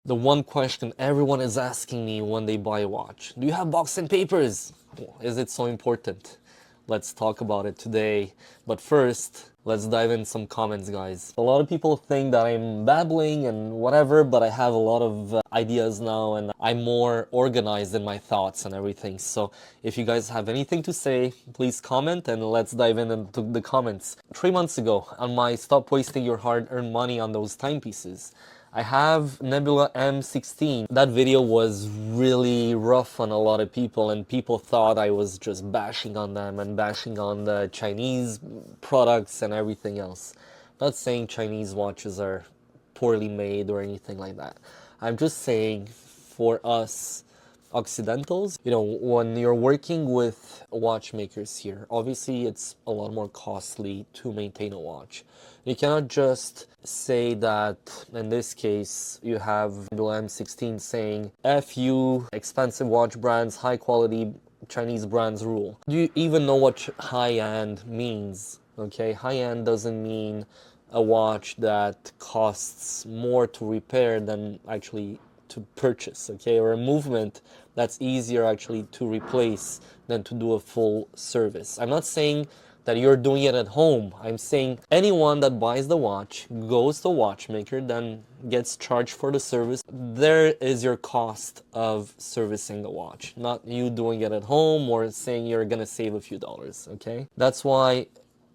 The one question everyone is asking me when they buy a watch: do you have box and papers? Is it so important? Let's talk about it today. But first, let's dive in some comments, guys. A lot of people think that I'm babbling and whatever, but I have a lot of ideas now and I'm more organized in my thoughts and everything. So if you guys have anything to say, please comment and let's dive in into the comments. 3 months ago, on my Stop Wasting Your Hard-Earned Money on Those Timepieces, I have Nebula M16. That video was really rough on a lot of people, and people thought I was just bashing on them and bashing on the Chinese products and everything else. Not saying Chinese watches are poorly made or anything like that. I'm just saying, for us Occidentals, when you're working with watchmakers here, obviously it's a lot more costly to maintain a watch. You cannot just say that, in this case, you have M16 saying, F you, expensive watch brands, high quality Chinese brands rule. Do you even know what high-end means? Okay, high-end doesn't mean a watch that costs more to repair than actually to purchase, okay, or a movement that's easier actually to replace than to do a full service. I'm not saying that you're doing it at home. I'm saying anyone that buys the watch, goes to a watchmaker, then gets charged for the service. There is your cost of servicing the watch, not you doing it at home or saying you're gonna save a few dollars, okay? That's why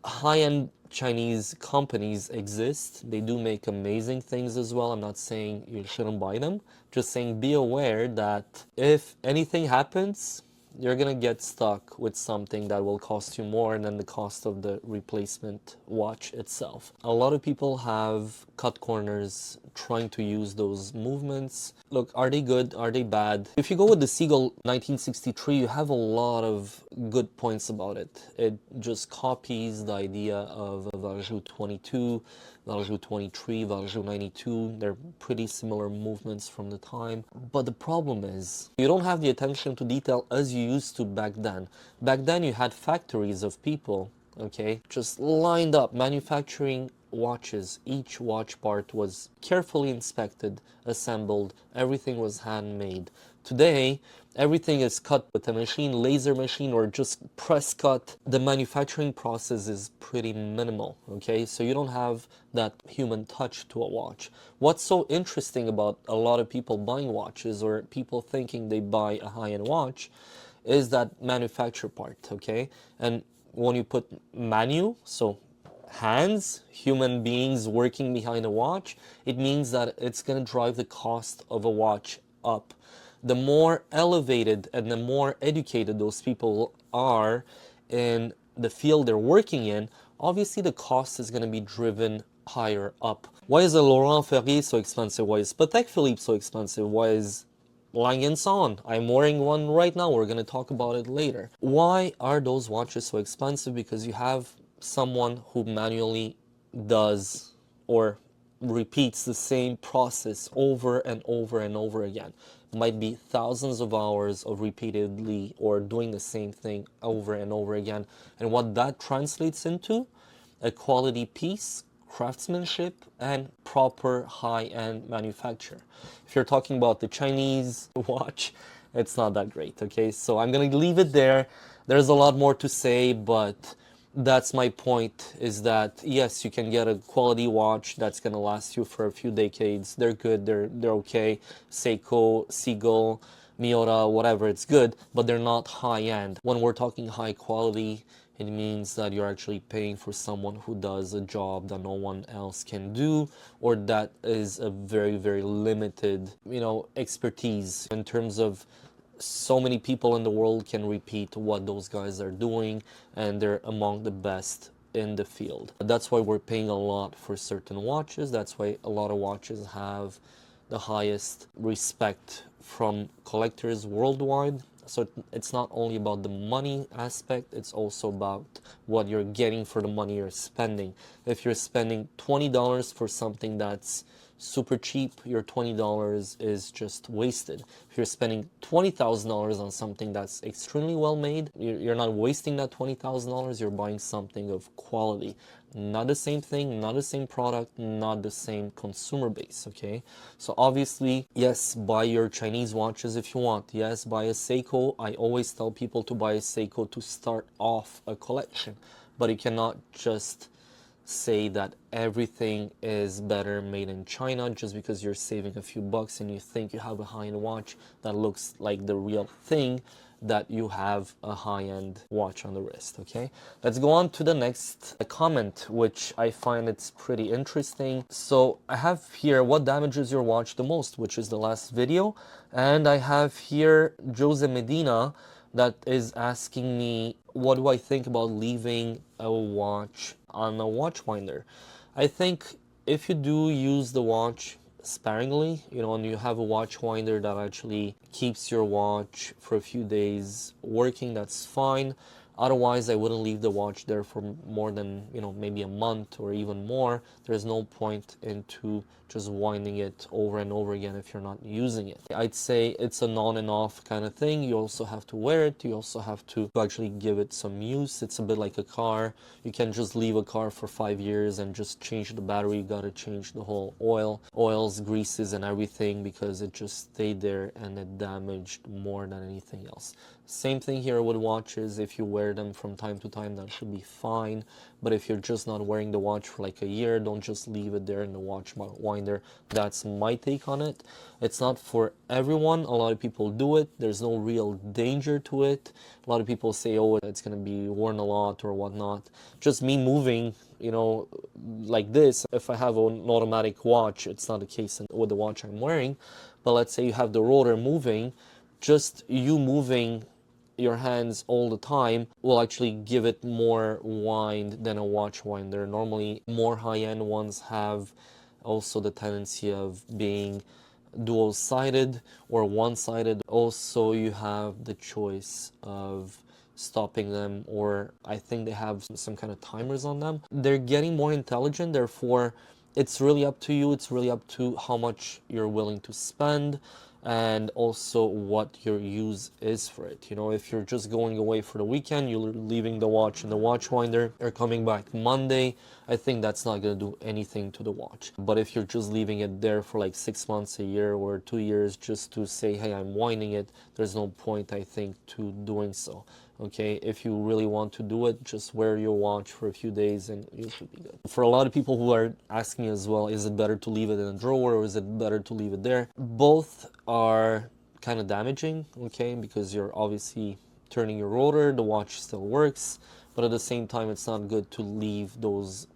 high-end Chinese companies exist. They do make amazing things as well. I'm not saying you shouldn't buy them. Just saying be aware that if anything happens, you're gonna get stuck with something that will cost you more than the cost of the replacement watch itself. A lot of people have cut corners trying to use those movements. Look, are they good? Are they bad? If you go with the Seagull 1963, you have a lot of good points about it. It just copies the idea of Valjoux 22, Valjoux 23, Valjoux 92. They're pretty similar movements from the time. But the problem is, you don't have the attention to detail as you used to back then. Back then you had factories of people, okay, just lined up manufacturing watches. Each watch part was carefully inspected, assembled, everything was handmade. Today, everything is cut with a machine, laser machine, or just press cut. The manufacturing process is pretty minimal, okay? So you don't have that human touch to a watch. What's so interesting about a lot of people buying watches, or people thinking they buy a high-end watch, is that manufacture part, okay? And when you put so hands, human beings working behind a watch, it means that it's going to drive the cost of a watch up. The more elevated and the more educated those people are in the field they're working in, obviously the cost is going to be driven higher up. Why is a Laurent Ferrier so expensive? Why is Patek Philippe so expensive? Why is Lang & Son? I'm wearing one right now. We're going to talk about it later. Why are those watches so expensive? Because you have someone who manually does or repeats the same process over and over and over again. Might be thousands of hours of repeatedly or doing the same thing over and over again. And what that translates into, a quality piece, craftsmanship, and proper high-end manufacture. If you're talking about the Chinese watch, it's not that great, okay? So I'm gonna leave it there. There's a lot more to say, but that's my point, is that yes, you can get a quality watch that's gonna last you for a few decades. They're good, they're okay. Seiko, Seagull, Miura, whatever, it's good, but they're not high-end. When we're talking high quality, it means that you're actually paying for someone who does a job that no one else can do, or that is a very, very limited, expertise in terms of so many people in the world can repeat what those guys are doing, and they're among the best in the field. That's why we're paying a lot for certain watches. That's why a lot of watches have the highest respect from collectors worldwide. So it's not only about the money aspect, it's also about what you're getting for the money you're spending. If you're spending $20 for something that's super cheap, your $20 is just wasted. If you're spending $20,000 on something that's extremely well made, you're not wasting that $20,000, you're buying something of quality. Not the same thing, not the same product, not the same consumer base, okay? So obviously, yes, buy your Chinese watches if you want. Yes, buy a Seiko. I always tell people to buy a Seiko to start off a collection, but you cannot just say that everything is better made in China just because you're saving a few bucks and you think you have a high-end watch that looks like the real thing, that you have a high-end watch on the wrist. Okay, let's go on to the next comment, which I find it's pretty interesting. So I have here, what damages your watch the most, which is the last video, and I have here Jose Medina that is asking me, what do I think about leaving a watch on a watch winder? I think if you do use the watch sparingly, and you have a watch winder that actually keeps your watch for a few days working, that's fine. Otherwise, I wouldn't leave the watch there for more than, maybe a month or even more. There's no point into just winding it over and over again if you're not using it. I'd say it's an on and off kind of thing. You also have to wear it. You also have to actually give it some use. It's a bit like a car. You can't just leave a car for 5 years and just change the battery. You got to change the whole oils, greases, and everything, because it just stayed there and it damaged more than anything else. Same thing here with watches. If you wear them from time to time, that should be fine. But if you're just not wearing the watch for like a year, don't just leave it there in the watch winder. That's my take on it. It's not for everyone. A lot of people do it. There's no real danger to it. A lot of people say, oh, it's going to be worn a lot or whatnot. Just me moving, like this, if I have an automatic watch, it's not the case with the watch I'm wearing. But let's say you have the rotor moving, just you moving your hands all the time will actually give it more wind than a watch winder. Normally, more high-end ones have also the tendency of being dual-sided or one-sided. Also, you have the choice of stopping them, or I think they have some kind of timers on them. They're getting more intelligent, therefore it's really up to you. It's really up to how much you're willing to spend, and also what your use is for it. If you're just going away for the weekend, you're leaving the watch in the watch winder, you're coming back Monday, I think that's not going to do anything to the watch. But if you're just leaving it there for like 6 months, a year, or 2 years just to say, hey, I'm winding it, there's no point, I think, to doing so. Okay, if you really want to do it, just wear your watch for a few days and you should be good. For a lot of people who are asking as well, is it better to leave it in a drawer or is it better to leave it there? Both are kind of damaging, okay, because you're obviously turning your rotor, the watch still works, but at the same time, it's not good to leave those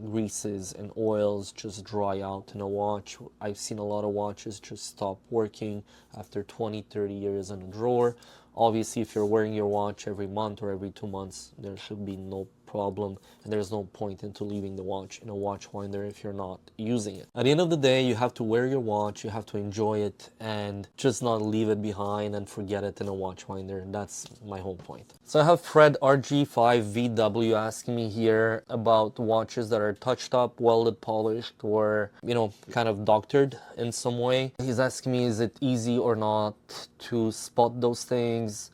greases and oils just dry out in a watch. I've seen a lot of watches just stop working after 20-30 years in a drawer. Obviously, if you're wearing your watch every month or every 2 months, there should be no problem, and there's no point into leaving the watch in a watch winder if you're not using it. At the end of the day, you have to wear your watch, you have to enjoy it, and just not leave it behind and forget it in a watch winder. And that's my whole point. So I have Fred RG5VW asking me here about watches that are touched up, welded, polished, or kind of doctored in some way. He's asking me, is it easy or not to spot those things,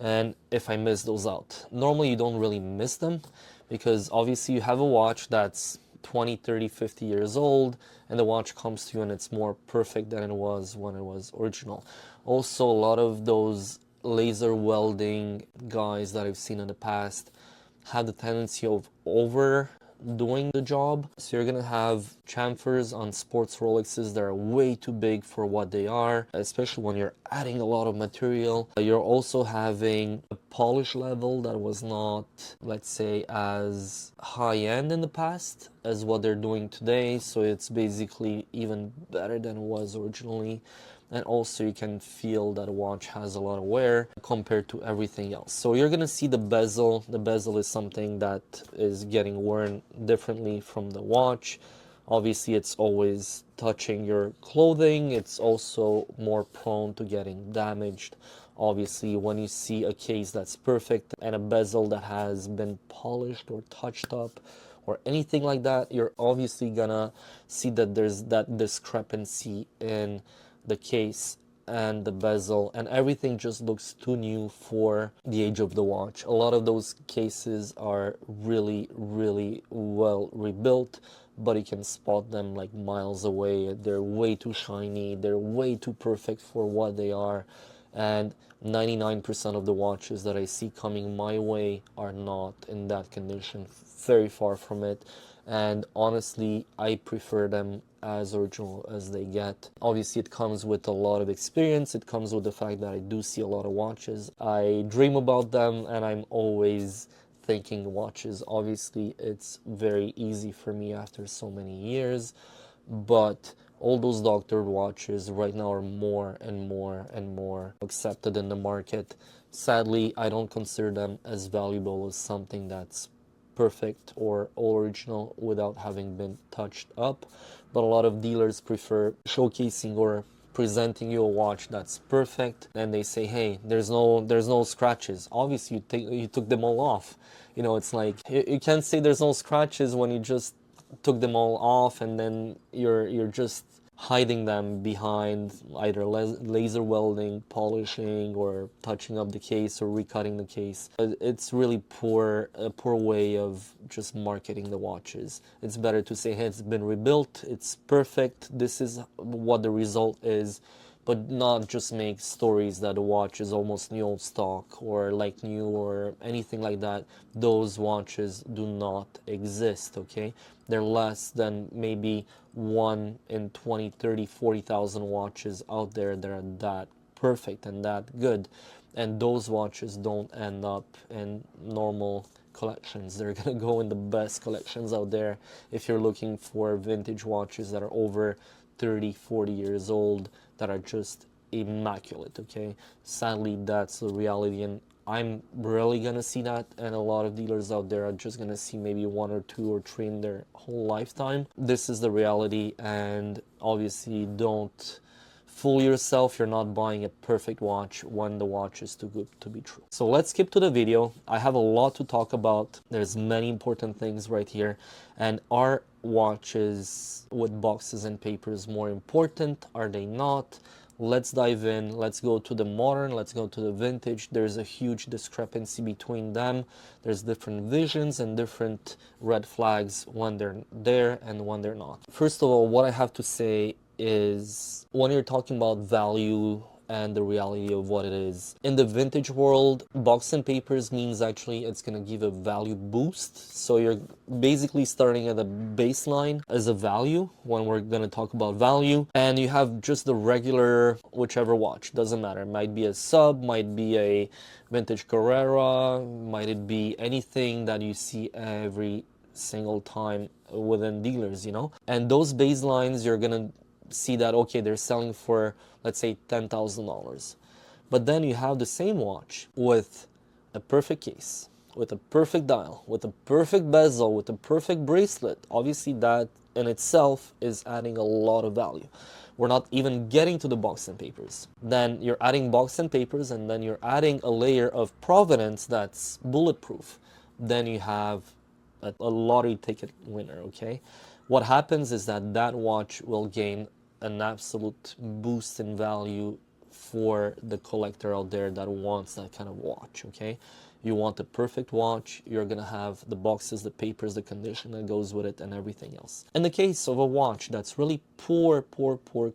and if I miss those out. Normally you don't really miss them, because obviously you have a watch that's 20, 30, 50 years old, and the watch comes to you and it's more perfect than it was when it was original. Also, a lot of those laser welding guys that I've seen in the past have the tendency of overdoing the job. So you're gonna have chamfers on sports Rolexes that are way too big for what they are, especially when you're adding a lot of material. You're also having a polish level that was not, let's say, as high-end in the past as what they're doing today, so it's basically even better than it was originally. And also you can feel that a watch has a lot of wear compared to everything else. So you're gonna see the bezel. The bezel is something that is getting worn differently from the watch. Obviously, it's always touching your clothing. It's also more prone to getting damaged. Obviously, when you see a case that's perfect and a bezel that has been polished or touched up, or anything like that, you're obviously gonna see that there's that discrepancy in the case and the bezel, and everything just looks too new for the age of the watch. A lot of those cases are really, really well rebuilt, but you can spot them like miles away. They're way too shiny, they're way too perfect for what they are, and 99% of the watches that I see coming my way are not in that condition, very far from it. And honestly, I prefer them as original as they get. Obviously, it comes with a lot of experience. It comes with the fact that I do see a lot of watches. I dream about them, and I'm always thinking watches. Obviously, it's very easy for me after so many years, but all those doctored watches right now are more and more and more accepted in the market. Sadly, I don't consider them as valuable as something that's perfect or original without having been touched up. But a lot of dealers prefer showcasing or presenting you a watch that's perfect, and they say, hey, there's no scratches. Obviously you took them all off. It's like you can't say there's no scratches when you just took them all off, and then you're just hiding them behind either laser welding, polishing, or touching up the case or recutting the case. It's really a poor way of just marketing the watches. It's better to say, hey, it's been rebuilt, it's perfect, this is what the result is, but not just make stories that a watch is almost new old stock or like new or anything like that. Those watches do not exist, okay? They're less than maybe 1 in 20, 30, 40,000 watches out there that are that perfect and that good. And those watches don't end up in normal collections. They're gonna go in the best collections out there if you're looking for vintage watches that are over 30, 40 years old that are just immaculate, okay? Sadly, that's the reality, and I'm rarely gonna see that, and a lot of dealers out there are just gonna see maybe 1 or 2 or 3 in their whole lifetime. This is the reality, and obviously don't fool yourself. You're not buying a perfect watch when the watch is too good to be true. So let's skip to the video. I have a lot to talk about. There's many important things right here. And are watches with boxes and papers more important? Are they not? Let's dive in. Let's go to the modern, let's go to the vintage. There's a huge discrepancy between them. There's different visions and different red flags when they're there and when they're not. First of all, what I have to say is, when you're talking about value and the reality of what it is, in the vintage world, box and papers means actually it's going to give a value boost. So you're basically starting at a baseline as a value when we're going to talk about value, and you have just the regular whichever watch, doesn't matter, might be a sub, might be a vintage Carrera, might it be anything that you see every single time within dealers, and those baselines, you're gonna see that, okay, they're selling for, let's say, $10,000. But then you have the same watch with a perfect case, with a perfect dial, with a perfect bezel, with a perfect bracelet. Obviously, that in itself is adding a lot of value. We're not even getting to the box and papers. Then you're adding box and papers, and then you're adding a layer of provenance that's bulletproof. Then you have a lottery ticket winner, okay? What happens is that watch will gain an absolute boost in value for the collector out there that wants that kind of watch, okay? You want a perfect watch, you're gonna have the boxes, the papers, the condition that goes with it, and everything else. In the case of a watch that's really poor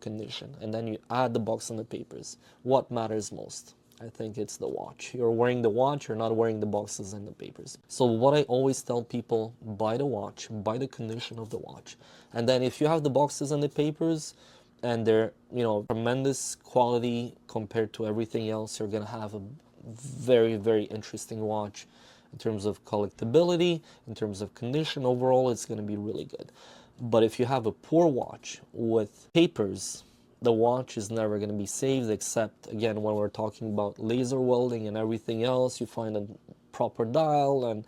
condition, and then you add the box and the papers, what matters most? I think it's the watch. You're wearing the watch, you're not wearing the boxes and the papers. So what I always tell people, buy the watch, buy the condition of the watch. And then if you have the boxes and the papers, and they're, tremendous quality compared to everything else, you're gonna have a very, very interesting watch in terms of collectability, in terms of condition. Overall, it's gonna be really good. But if you have a poor watch with papers, the watch is never going to be saved, except, again, when we're talking about laser welding and everything else, you find a proper dial, and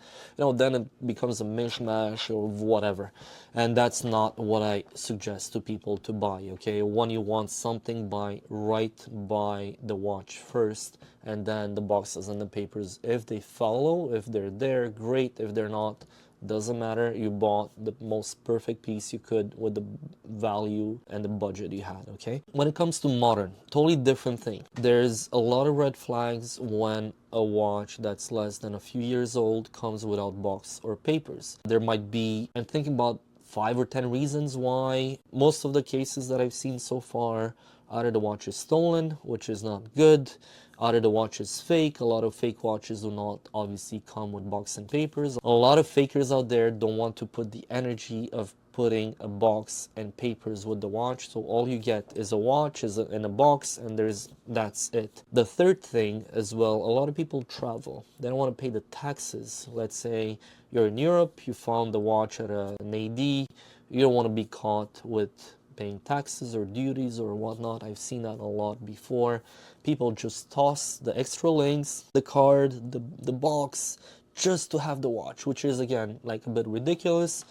then it becomes a mishmash or whatever, and that's not what I suggest to people to buy, okay? When you want something, buy the watch first, and then the boxes and the papers, if they follow, if they're there, great. If they're not, Doesn't matter, you bought the most perfect piece you could with the value and the budget you had, okay? When it comes to modern, totally different thing. There's a lot of red flags when a watch that's less than a few years old comes without box or papers. There might be, I'm thinking about 5 or 10 reasons why. Most of the cases that I've seen so far, either the watch is stolen, which is not good, either the watch is fake. A lot of fake watches do not obviously come with box and papers. A lot of fakers out there don't want to put the energy of putting a box and papers with the watch, so all you get is a watch in a box, and that's it. The third thing as well, a lot of people travel, they don't want to pay the taxes. Let's say you're in Europe, you found the watch at an AD, you don't want to be caught with paying taxes or duties or whatnot. I've seen that a lot before. People just toss the extra links, the card, the box, just to have the watch, which is again like a bit ridiculous.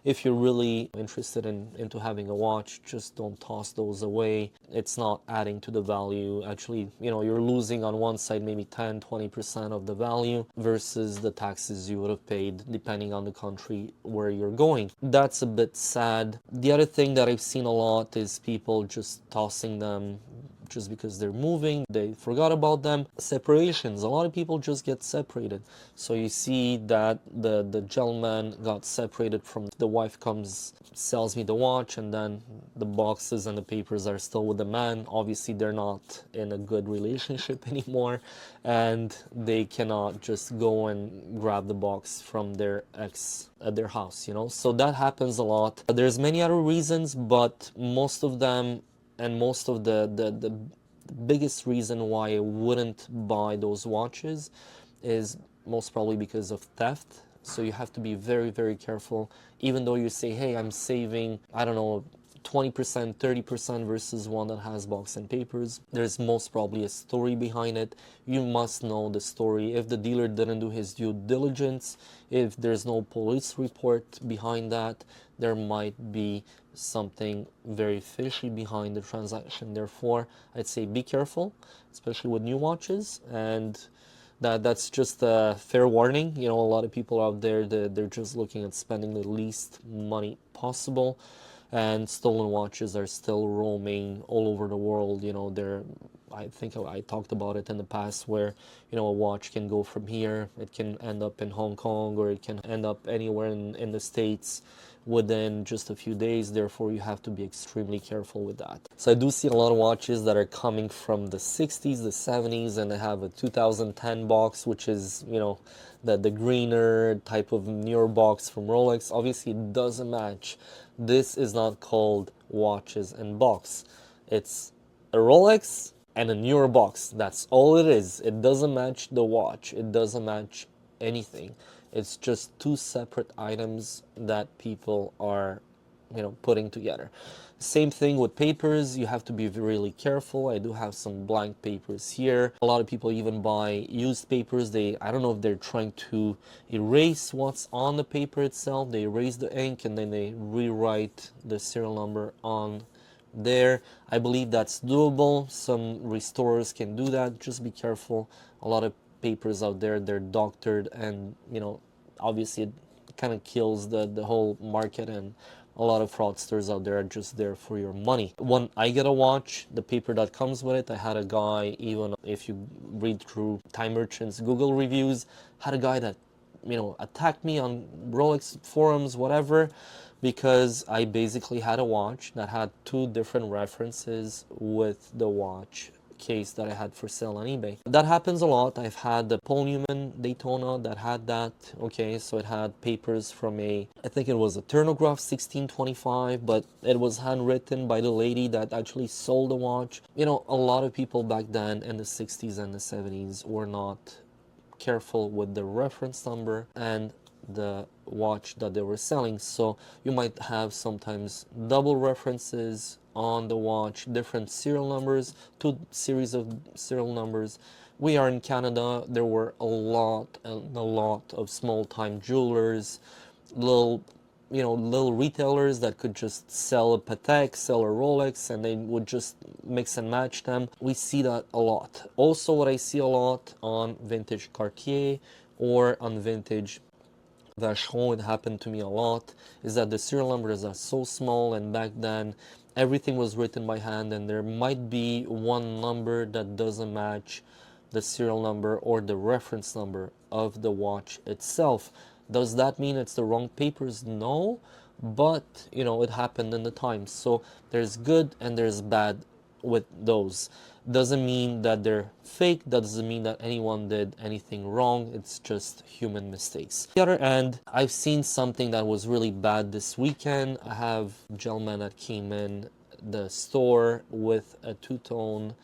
If you're really interested into having a watch, just don't toss those away. It's not adding to the value. Actually, you're losing on one side maybe 10-20% of the value versus the taxes you would have paid depending on the country where you're going. That's a bit sad. The other thing that I've seen a lot is people just tossing them just because they're moving, they forgot about them. Separations, a lot of people just get separated. So you see that the gentleman got separated from the wife, comes, sells me the watch, and then the boxes and the papers are still with the man. Obviously they're not in a good relationship anymore, and they cannot just go and grab the box from their ex at their house, so that happens a lot. There's many other reasons, but most of them, and most of the biggest reason why I wouldn't buy those watches is most probably because of theft. So you have to be very, very careful. Even though you say, hey, I'm saving, I don't know, 20%, 30% versus one that has box and papers, there's most probably a story behind it. You must know the story. If the dealer didn't do his due diligence, if there's no police report behind that, there might be something very fishy behind the transaction. Therefore, I'd say be careful, especially with new watches. And that's just a fair warning. A lot of people out there, they're just looking at spending the least money possible, and stolen watches are still roaming all over the world. I think I talked about it in the past, where a watch can go from here, it can end up in Hong Kong, or it can end up anywhere in the States within just a few days. Therefore, you have to be extremely careful with that. So I do see a lot of watches that are coming from the 60s, the 70s, and they have a 2010 box, which is the greener type of newer box from Rolex. Obviously it doesn't match. This is not called watches and box. It's a Rolex and a newer box. That's all it is. It doesn't match the watch. It doesn't match anything. It's just two separate items that people are putting together. Same thing with papers. You have to be really careful. I do have some blank papers here. A lot of people even buy used papers. I don't know if they're trying to erase what's on the paper itself. They erase the ink and then they rewrite the serial number on there. I believe that's doable. Some restorers can do that. Just be careful. A lot of papers out there, they're doctored, and obviously it kind of kills the whole market, and a lot of fraudsters out there are just there for your money. When I get a watch, the paper that comes with it, I had a guy, even if you read through Time Merchant's Google reviews, had a guy that attacked me on Rolex forums, whatever, because I basically had a watch that had two different references with the watch case that I had for sale on eBay. That happens a lot. I've had the Paul Newman Daytona that had that. Okay, so it had papers from I think it was a Turnograph 1625, but it was handwritten by the lady that actually sold the watch. A lot of people back then in the 60s and the 70s were not careful with the reference number and the watch that they were selling. So you might have sometimes double references on the watch, different serial numbers, two series of serial numbers. We are in Canada. There were a lot of small-time jewelers, little retailers that could just sell a Patek, sell a Rolex, and they would just mix and match them. We see that a lot. Also, what I see a lot on vintage Cartier or on vintage Vacheron, it happened to me a lot, is that the serial numbers are so small, and back then everything was written by hand, and there might be one number that doesn't match the serial number or the reference number of the watch itself. Does that mean it's the wrong papers? No, but it happened in the times. So there's good and there's bad with those. Doesn't mean that they're fake, that doesn't mean that anyone did anything wrong, it's just human mistakes. On the other end, I've seen something that was really bad this weekend. I have a gentleman that came in the store with a two-tone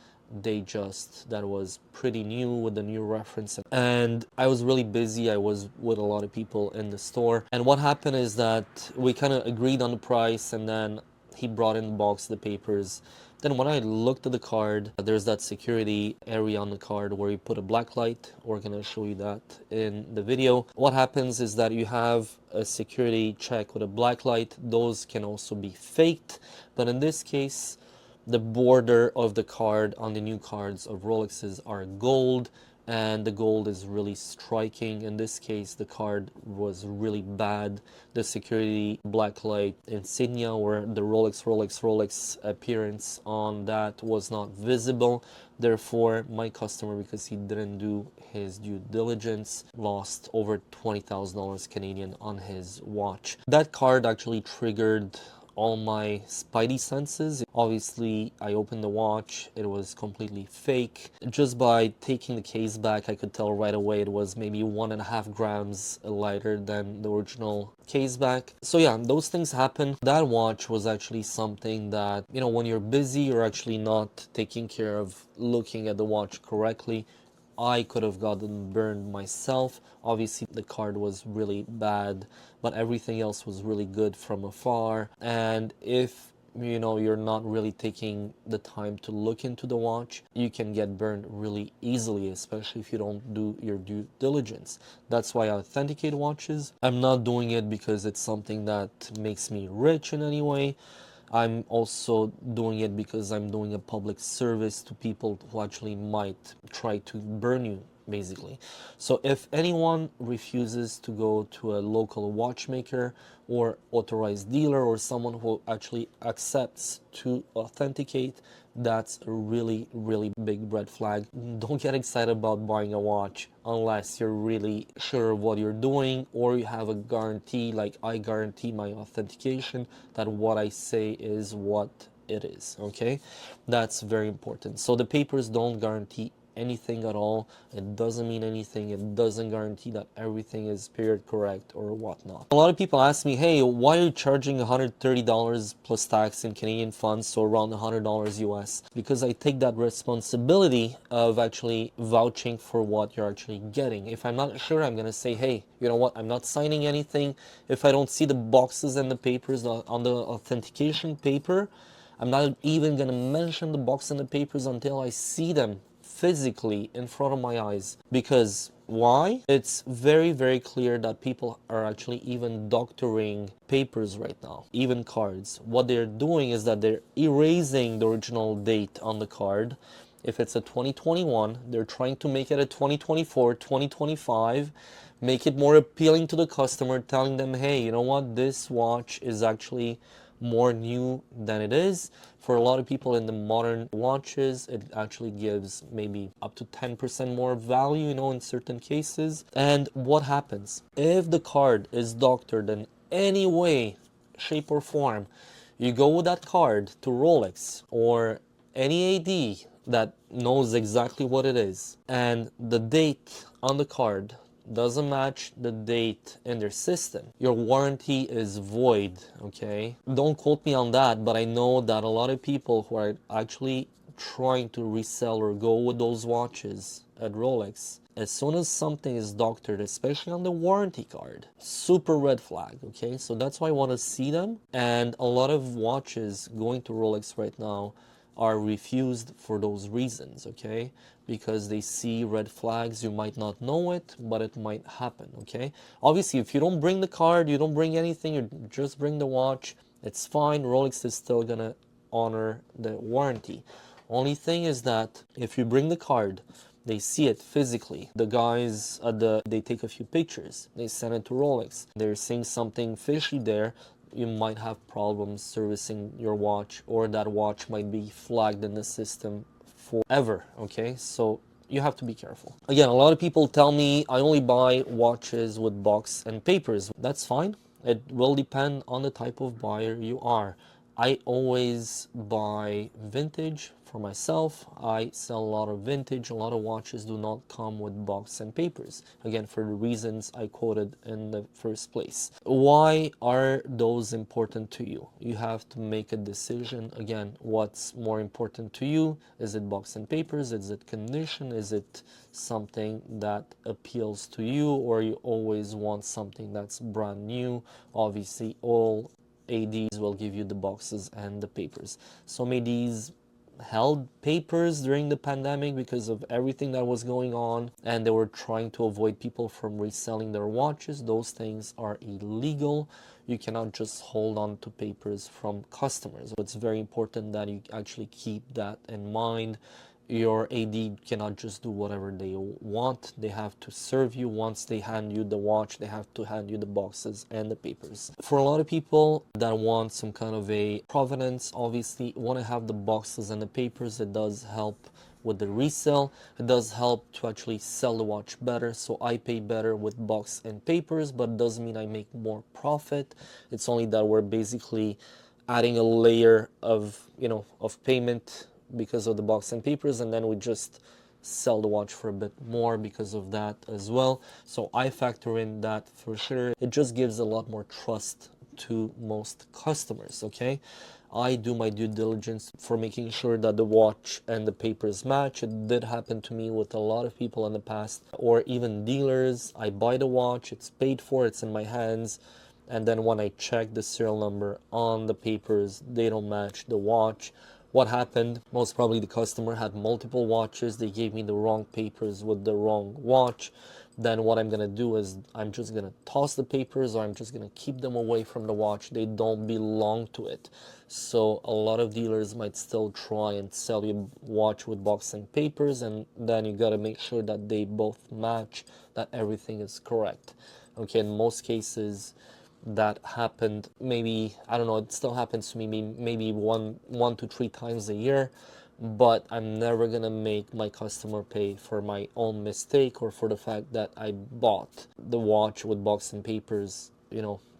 Datejust that was pretty new with the new reference, and I was really busy. I was with a lot of people in the store, and what happened is that we kind of agreed on the price, and then he brought in the box, the papers. Then when I looked at the card, there's that security area on the card where you put a black light. We're gonna show you that in the video. What happens is that you have a security check with a black light. Those can also be faked, but in this case, the border of the card on the new cards of Rolexes are gold, and the gold is really striking. In this case, the card was really bad. The security blacklight insignia or the Rolex appearance on that was not visible. Therefore, my customer, because he didn't do his due diligence, lost over $20,000 Canadian on his watch. That card actually triggered all my spidey senses. Obviously, I opened the watch, it was completely fake. Just by taking the case back, I could tell right away it was maybe 1.5 grams lighter than the original case back. So yeah, those things happen. That watch was actually something that, when you're busy, you're actually not taking care of looking at the watch correctly. I could have gotten burned myself. Obviously, the card was really bad, but everything else was really good from afar. And if you're not really taking the time to look into the watch, you can get burned really easily, especially if you don't do your due diligence. That's why I authenticate watches. I'm not doing it because it's something that makes me rich in any way. I'm also doing it because I'm doing a public service to people who actually might try to burn you, basically. So if anyone refuses to go to a local watchmaker or authorized dealer or someone who actually accepts to authenticate, that's a really, really big red flag. Don't get excited about buying a watch unless you're really sure of what you're doing, or you have a guarantee, like I guarantee my authentication that what I say is what it is. Okay, that's very important. So the papers don't guarantee anything at all. It doesn't mean anything. It doesn't guarantee that everything is period correct or whatnot. A lot of people ask me, hey, why are you charging $130 plus tax in Canadian funds, so around $100 US? Because I take that responsibility of actually vouching for what you're actually getting. If I'm not sure, I'm gonna say, hey, you know what, I'm not signing anything. If I don't see the boxes and the papers on the authentication paper, I'm not even gonna mention the box and the papers until I see them physically in front of my eyes. Because why? It's very, very clear that people are actually even doctoring papers right now, even cards. What they're doing is that they're erasing the original date on the card. If it's a 2021, they're trying to make it a 2024, 2025, make it more appealing to the customer, telling them, hey, you know what, this watch is actually more new than it is. For a lot of people in the modern watches, it actually gives maybe up to 10% more value, in certain cases. And what happens? If the card is doctored in any way, shape or form, you go with that card to Rolex or any AD that knows exactly what it is, and the date on the card doesn't match the date in their system, your warranty is void. Okay, don't quote me on that, but I know that a lot of people who are actually trying to resell or go with those watches at Rolex, as soon as something is doctored, especially on the warranty card, super red flag. Okay, so that's why I want to see them. And a lot of watches going to Rolex right now are refused for those reasons, okay? Because they see red flags. You might not know it, but it might happen, okay? Obviously, if you don't bring the card, you don't bring anything, you just bring the watch, it's fine. Rolex is still gonna honor the warranty. Only thing is that if you bring the card They see it physically. The guys they take a few pictures. They send it to Rolex. They're seeing something fishy there. You might have problems servicing your watch, or that watch might be flagged in the system forever. Okay, so you have to be careful. Again, a lot of people tell me I only buy watches with box and papers. That's fine. It will depend on the type of buyer you are. I always buy vintage for myself. I sell a lot of vintage. A lot of watches do not come with box and papers. Again, for the reasons I quoted in the first place. Why are those important to you? You have to make a decision. Again, what's more important to you? Is it box and papers? Is it condition? Is it something that appeals to you, or you always want something that's brand new? Obviously, all ADs will give you the boxes and the papers. Some ADs held papers during the pandemic because of everything that was going on, and they were trying to avoid people from reselling their watches. Those things are illegal. You cannot just hold on to papers from customers. It's very important that you actually keep that in mind. Your AD cannot just do whatever they want. They have to serve you. Once they hand you the watch, they have to hand you the boxes and the papers. For a lot of people that want some kind of a provenance, obviously want to have the boxes and the papers. It does help with the resale. It does help to actually sell the watch better. So I pay better with box and papers, but it doesn't mean I make more profit. It's only that we're basically adding a layer of, of payment because of the box and papers, and then we just sell the watch for a bit more because of that as well. So I factor in that for sure. It just gives a lot more trust to most customers. Okay, I do my due diligence for making sure that the watch and the papers match. It did happen to me with a lot of people in the past, or even dealers. I buy the watch, it's paid for, it's in my hands, and then when I check the serial number on the papers, they don't match the watch. What happened? Most probably the customer had multiple watches. They gave me the wrong papers with the wrong watch. Then what I'm gonna do is I'm just gonna toss the papers, or I'm just gonna keep them away from the watch. They don't belong to it. So a lot of dealers might still try and sell you a watch with box and papers, and then you gotta make sure that they both match, that everything is correct. Okay, in most cases that happened, maybe, I don't know, it still happens to me maybe one to three times a year, but I'm never gonna make my customer pay for my own mistake, or for the fact that I bought the watch with box and papers,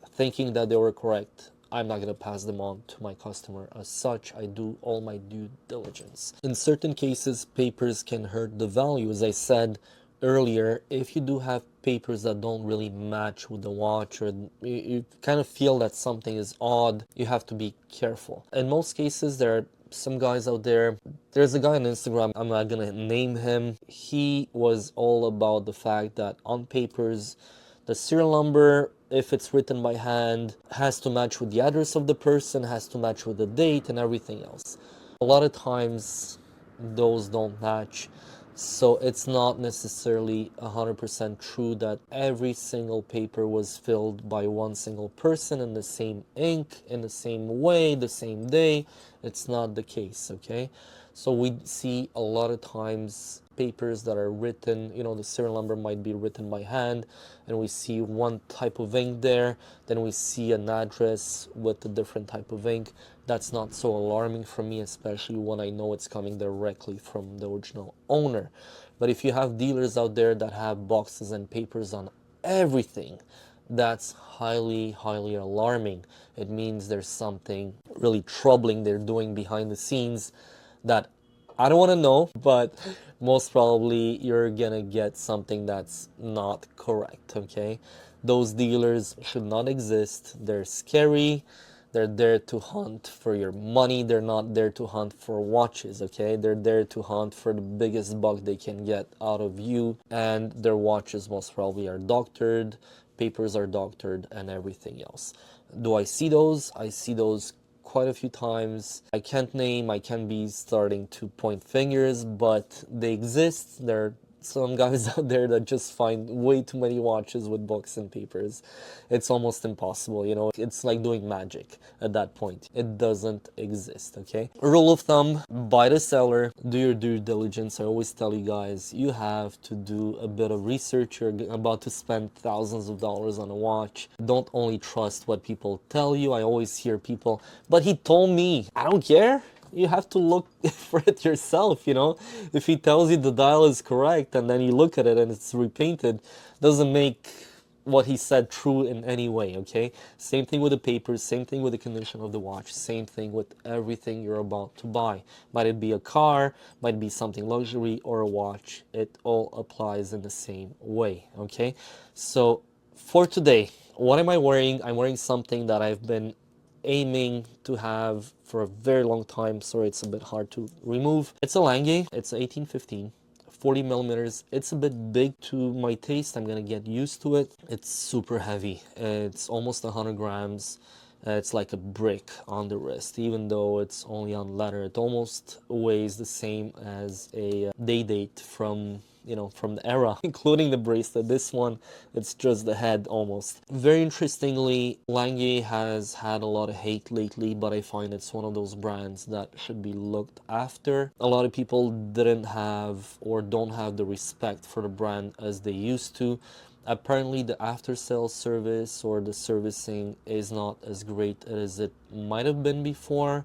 thinking that they were correct. I'm not gonna pass them on to my customer. As such, I do all my due diligence. In certain cases, papers can hurt the value. As I said earlier, if you do have papers that don't really match with the watch, or you kind of feel that something is odd, you have to be careful. In most cases, there are some guys out there. There's a guy on Instagram, I'm not gonna name him. He was all about the fact that on papers, the serial number, if it's written by hand, has to match with the address of the person, has to match with the date and everything else. A lot of times those don't match. So it's not necessarily 100% true that every single paper was filled by one single person in the same ink, in the same way, the same day. It's not the case, okay? So we see a lot of times papers that are written, the serial number might be written by hand, and we see one type of ink there, then we see an address with a different type of ink. That's not so alarming for me, especially when I know it's coming directly from the original owner. But if you have dealers out there that have boxes and papers on everything, that's highly, highly alarming. It means there's something really troubling they're doing behind the scenes that I don't want to know, but most probably you're gonna get something that's not correct, okay? Those dealers should not exist. They're scary. They're there to hunt for your money. They're not there to hunt for watches, okay? They're there to hunt for the biggest buck they can get out of you, and their watches most probably are doctored, papers are doctored, and everything else. Do I see those? I see those quite a few times. I can't be starting to point fingers, but they exist. They're some guys out there that just find way too many watches with books and papers. It's almost impossible, you know. It's like doing magic at that point. It doesn't exist, okay? Rule of thumb, buy the seller, do your due diligence. I always tell you guys, you have to do a bit of research. You're about to spend thousands of dollars on a watch. Don't only trust what people tell you. I always hear people, but he told me. I don't care. You have to look for it yourself, you know. If he tells you the dial is correct and then you look at it and it's repainted, doesn't make what he said true in any way, okay? Same thing with the papers, same thing with the condition of the watch, same thing with everything you're about to buy. Might it be a car, might be something luxury or a watch, it all applies in the same way, okay? So for today, what am I wearing? I'm wearing something that I've been aiming to have for a very long time. Sorry, it's a bit hard to remove. It's a Lange. It's 1815, 40 millimeters. It's a bit big to my taste. I'm gonna get used to it. It's super heavy. It's almost 100 grams. It's like a brick on the wrist, even though it's only on leather. It almost weighs the same as a day date from, you know, from the era, including the bracelet. This one, it's just the head almost. Very interestingly, Lange has had a lot of hate lately, but I find it's one of those brands that should be looked after. A lot of people didn't have or don't have the respect for the brand as they used to. Apparently the after sales service or the servicing is not as great as it might have been before,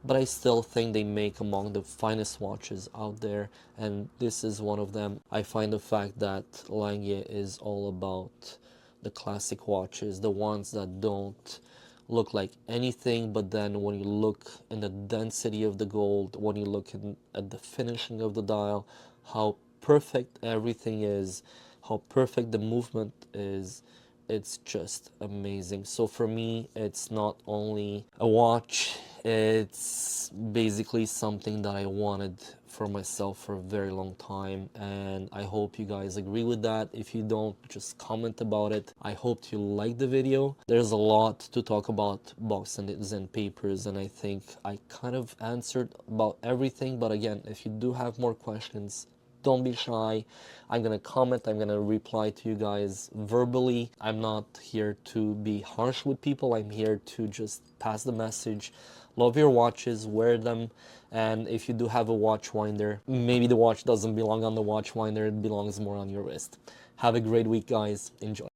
but I still think they make among the finest watches out there, and this is one of them. I find the fact that Lange is all about the classic watches, the ones that don't look like anything, but then when you look in the density of the gold, when you look at the finishing of the dial, how perfect everything is, how perfect the movement is, it's just amazing. So for me, it's not only a watch, it's basically something that I wanted for myself for a very long time, and I hope you guys agree with that. If you don't, just comment about it. I hope you like the video. There's a lot to talk about boxes and papers, and I think I kind of answered about everything, but again, if you do have more questions, don't be shy. I'm gonna comment, I'm gonna reply to you guys verbally. I'm not here to be harsh with people. I'm here to just pass the message. Love your watches, wear them, and if you do have a watch winder, maybe the watch doesn't belong on the watch winder, it belongs more on your wrist. Have a great week, guys. Enjoy.